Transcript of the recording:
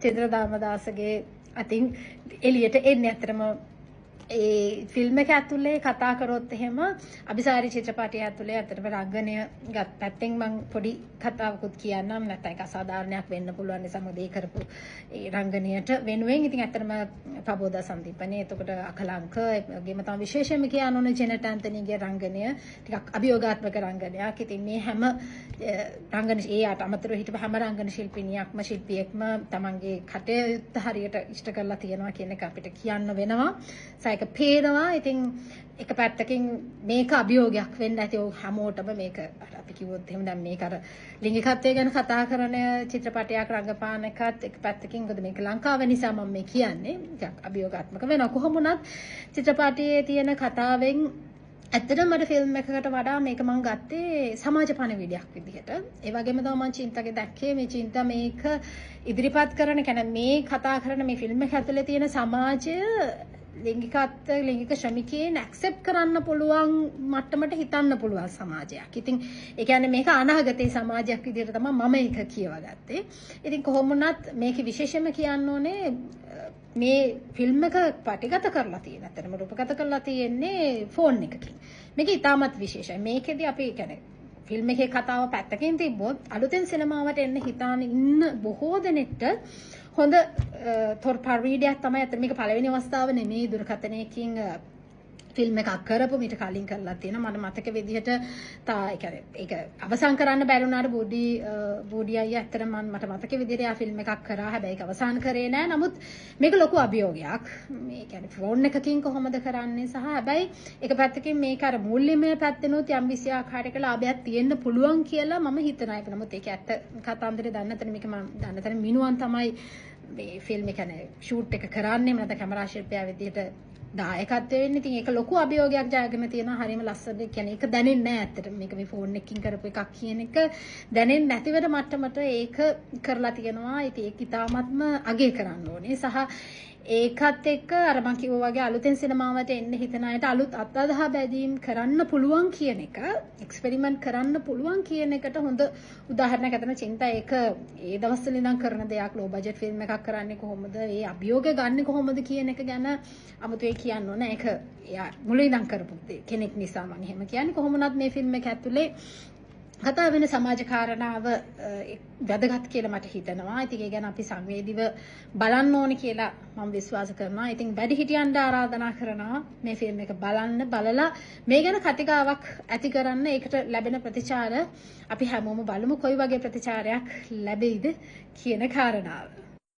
චේතන ධර්මදාසගේ අතින් එළියට එන්නේ. අතරම ඒ ෆිල්ම් එක ඇතුලේ කතා කරොත් එහෙම අභිසාරි චිත්‍රපටය ඇතුලේ අතරම රංගනය ගත් පැත්තෙන් මම පොඩි කතාවකුත් කියන්නම්. නැත්නම් ඒක අසාධාරණයක් වෙන්න පුළුවන් නිසා මොදේ කරපු ඒ රංගනයට වෙනුවෙන් ඉතින් ඇත්තටම ප්‍රබෝධා සන්දීපනේ එතකොට අකලංක වගේම තමයි විශේෂයෙන්ම කියන්න ඕනේ ජෙනට් ඇන්තනීගේ රංගනය ටිකක් අභියෝගාත්මක රංගනයක්. ඉතින් මේ හැම රංගන ඒකට අමතරව හිටපු හැම රංගන ශිල්පිනියක්ම ශිල්පියෙක්ම තමන්ගේ කටයුත්ත හරියට ඉෂ්ට කරලා තියෙනවා කියන එක අපිට කියන්න වෙනවා. ඒක පේනවා. ඉතින් එක පැත්තකින් මේක අභියෝගයක් වෙන්න ඇති හැමෝටම මේක අපි කිව්වොත් එහෙම දැන් මේක අර ලිංගිකත්වය ගැන කතා කරන චිත්‍රපටයක් රංගපාන එකත් එක පැත්තකින් මොකද මේක ලංකාව නිසා මම මේ කියන්නේ ටිකක් අභියෝගාත්මක වෙනවා. කොහොම වුණත් චිත්‍රපටයේ තියෙන කතාවෙන් ඇත්තටම මට ෆිල්ම් එකකට වඩා මේක මම ගත්තේ සමාජ පණිවිඩයක් විදිහට. ඒ වගේම තමයි මම චින්තකේ දැක්කේ මේ චින්තා මේක ඉදිරිපත් කරන කියන්නේ මේ කතා කරන මේ ෆිල්ම් එක ඇතුලේ තියෙන සමාජය ලිංගිකත්ව ලිංගික ශ්‍රමිකයන් ඇක්සෙප්ට් කරන්න පුළුවන් මට්ටමට හිතන්න පුළුවන් සමාජයක්. ඉතින් ඒ කියන්නේ මේක අනාගතේ සමාජයක් විදිහට තමයි මම ඒක කියවගත්තේ. ඉතින් කොහොම වුණත් මේකේ විශේෂම කියන්න ඕනේ මේ ෆිල්ම් එක පටිගත කරලා තියෙන. අතරම රූපගත කරලා තියෙන්නේ ෆෝන් එකකින්. මේක ඉතාමත් විශේෂයි. මේකෙදි අපි කියන්නේ ෆිල්ම් එකේ කතාව පැත්තකින් තිබ්බොත් අලුතෙන් සිනමාවට එන්න හිතාන ඉන්න බොහෝ දෙනෙක්ට හොඳ පරිවීඩයක් තමයි. අතන මේක පළවෙනි අවස්ථාව නෙමෙයි දුරකථනයකින් ෆිල්ම් එකක් කරපු මීට කලින් කරලා තියෙනවා. මට මතක විදිහට ඒක අවසන් කරන්න බැරි වුණාට බෝඩි අයියා ඇත්තටම මට මතක විදිහට ආ ෆිල්ම් එකක් කරා. හැබැයි ඒක අවසන් කරේ නෑ. නමුත් මේක ලොකු අභියෝගයක්. මේ කියන්නේ ෆෝන් එකකින් කොහොමද කරන්නේ සහ හැබැයි එක පැත්තකින් මේක අර මූල්‍යමය පැත්තෙනුත් යම් කිසි ආකාරයක ලාභයක් තියෙන්න පුළුවන් කියලා මම හිතනවා. ඒක නමුත් ඒක ඇත්ත කතාන්දරේ දන්න තැන මේක මම දන්න තැන මිනුවන් තමයි මේ ෆිල්ම් එක කියන්නේ ෂූට් එක කරන්නේ. මම කැමරා ශිල්පියා විදිහට දායකත්වය වෙන්නේ. ඉතින් ඒක ලොකු අභියෝගයක් ජයගෙන තියෙනවා. හරියම ලස්සනට කියන්නේ ඒක දැනෙන්නේ නැහැ ඇත්තට. මේක මේ ෆෝන් එකකින් කරපු එකක් කියන එක දැනෙන්නේ නැති වෙන මට්ටමට ඒක කරලා තියෙනවා. ඉතින් ඒක ඉතාමත්ම අගය කරන්න ඕනේ. සහ ඒකත් එක්ක අර මම කිව්වා වගේ අලුතෙන් සිනමාවට එන්න හිතන අයට අලුත් අත්අදහා බැදීම් කරන්න පුළුවන් කියන එක එක්ස්පෙරිමන්ට් කරන්න පුළුවන් කියන එකට හොඳ උදාහරණයක් අතන චින්තා ඒක ඒ දවස්වල ඉඳන් කරන දෙයක්. ලෝ බජට් ෆිල්ම් එකක් කරන්නේ කොහොමද? ඒ අභියෝගය ගන්න කොහොමද කියන එක ගැන අමුතුවේ කියන්න ඕන. ඒක එයා මුලින් ඉඳන් කරපු කෙනෙක් නිසා මම එහෙම කියන්නේ. කොහොම වුණත් මේ ෆිල්ම් එක ඇතුලේ කතා වෙන සමාජ කාරණාව වැදගත් කියලා මට හිතෙනවා. ඉතින් ඒ ගැන අපි සංවේදීව බලන්න ඕනේ කියලා මම විශ්වාස කරනවා. ඉතින් වැඩිහිටියන්ට ආරාධනා කරනවා මේ ෆිල්ම් එක බලන්න බලලා මේ ගැන කතිකාවක් ඇති කරන්න. ඒකට ලැබෙන ප්‍රතිචාර අපි හැමෝම බලමු කොයි වගේ ප්‍රතිචාරයක් ලැබෙයිද කියන කාරණාව.